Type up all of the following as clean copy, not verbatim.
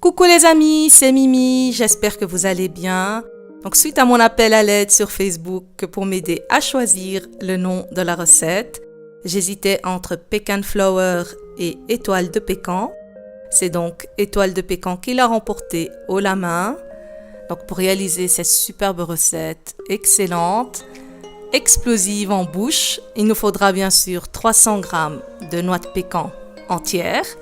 Coucou les amis, c'est Mimi, j'espère que vous allez bien. Donc suite à mon appel à l'aide sur Facebook pour m'aider à choisir le nom de la recette, j'hésitais entre pecan flour et étoile de pécan. C'est donc étoile de pécan qui l'a remporté haut la main. Donc pour réaliser cette superbe recette excellente, explosive en bouche, il nous faudra bien sûr 300 g de noix de pécan entières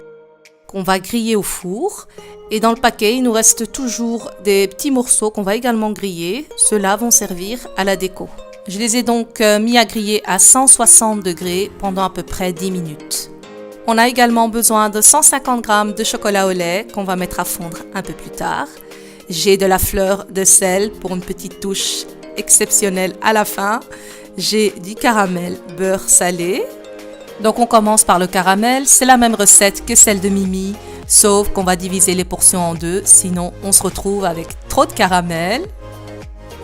qu'on va griller au four. Et dans le paquet, il nous reste toujours des petits morceaux qu'on va également griller. Ceux-là vont servir à la déco. Je les ai donc mis à griller à 160 degrés pendant à peu près 10 minutes. On a également besoin de 150 g de chocolat au lait qu'on va mettre à fondre un peu plus tard. J'ai de la fleur de sel pour une petite touche exceptionnelle à la fin. J'ai du caramel beurre salé. Donc on commence par le caramel. C'est la même recette que celle de Mimi, sauf qu'on va diviser les portions en deux, sinon on se retrouve avec trop de caramel.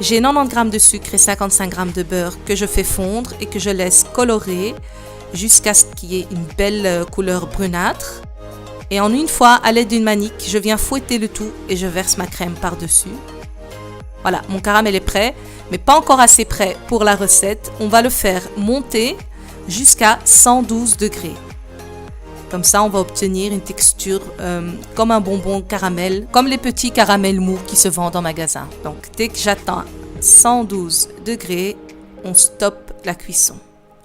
J'ai 90 g de sucre et 55 g de beurre que je fais fondre et que je laisse colorer jusqu'à ce qu'il y ait une belle couleur brunâtre. Et en une fois, à l'aide d'une manique, je viens fouetter le tout et je verse ma crème par-dessus. Voilà, mon caramel est prêt, mais pas encore assez prêt pour la recette. On va le faire monter jusqu'à 112 degrés. Comme ça, on va obtenir une texture comme un bonbon caramel, comme les petits caramels mous qui se vendent en magasin. Donc, dès que j'atteins 112 degrés, on stoppe la cuisson.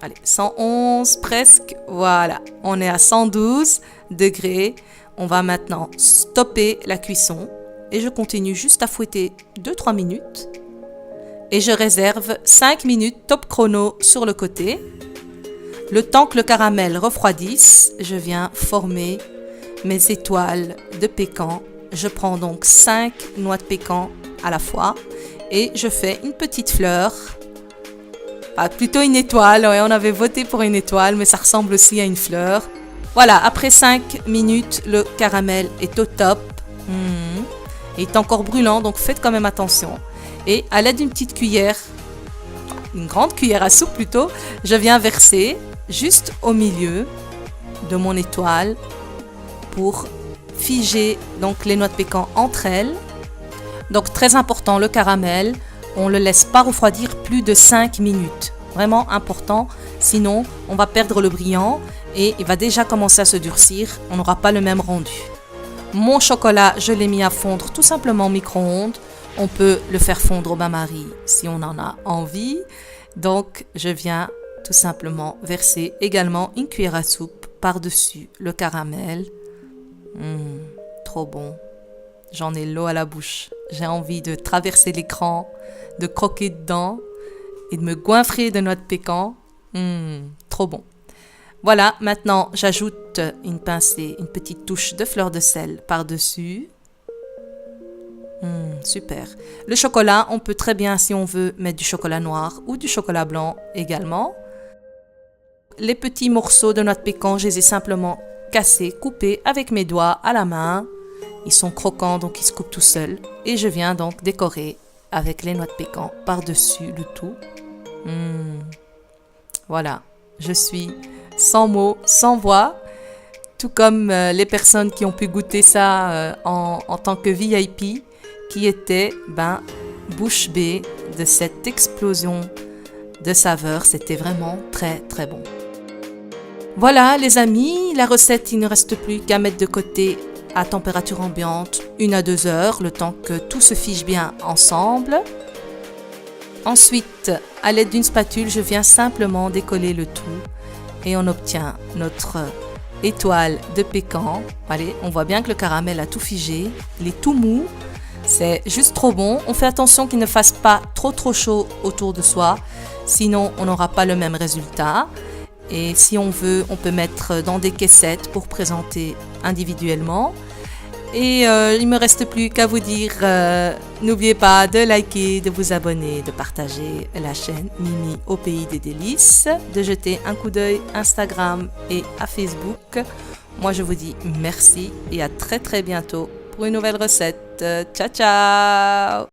Allez, 111 presque, voilà, on est à 112 degrés. On va maintenant stopper la cuisson et je continue juste à fouetter 2-3 minutes. Et je réserve 5 minutes top chrono sur le côté. Le temps que le caramel refroidisse, je viens former mes étoiles de pécan. Je prends donc 5 noix de pécan à la fois et je fais une petite fleur. Plutôt une étoile, ouais, on avait voté pour une étoile, mais ça ressemble aussi à une fleur. Voilà, après 5 minutes, le caramel est au top. Il est encore brûlant, donc faites quand même attention. Et à l'aide d'une petite cuillère, une grande cuillère à soupe plutôt, je viens verser juste au milieu de mon étoile pour figer donc les noix de pécan entre elles. Donc très important, le caramel, on ne le laisse pas refroidir plus de 5 minutes. Vraiment important, sinon on va perdre le brillant et il va déjà commencer à se durcir, on n'aura pas le même rendu. Mon chocolat, je l'ai mis à fondre tout simplement au micro-ondes. On peut le faire fondre au bain-marie si on en a envie. Donc je viens tout simplement verser également une cuillère à soupe par-dessus le caramel. Trop bon. J'en ai l'eau à la bouche. J'ai envie de traverser l'écran, de croquer dedans et de me goinfrer de noix de pécan. Trop bon. Voilà, maintenant j'ajoute une pincée, une petite touche de fleur de sel par-dessus. Super. Le chocolat, on peut très bien, si on veut, mettre du chocolat noir ou du chocolat blanc également. Les petits morceaux de noix de pécan, je les ai simplement cassés, coupés avec mes doigts à la main. Ils sont croquants, donc ils se coupent tout seuls. Et je viens donc décorer avec les noix de pécan par-dessus le tout. Voilà, je suis sans mots, sans voix. Tout comme les personnes qui ont pu goûter ça en tant que VIP, qui étaient bouche bée de cette explosion de saveurs. C'était vraiment très très bon. Voilà les amis, la recette, il ne reste plus qu'à mettre de côté à température ambiante 1 à 2 heures, le temps que tout se fige bien ensemble. Ensuite, à l'aide d'une spatule, je viens simplement décoller le tout et on obtient notre étoile de pécan. Allez, on voit bien que le caramel a tout figé, il est tout mou. C'est juste trop bon. On fait attention qu'il ne fasse pas trop chaud autour de soi, sinon on n'aura pas le même résultat. Et si on veut, on peut mettre dans des caissettes pour présenter individuellement. Et il ne me reste plus qu'à vous dire, n'oubliez pas de liker, de vous abonner, de partager la chaîne Mimi au pays des délices, de jeter un coup d'œil Instagram et à Facebook. Moi je vous dis merci et à très très bientôt pour une nouvelle recette. Ciao ciao!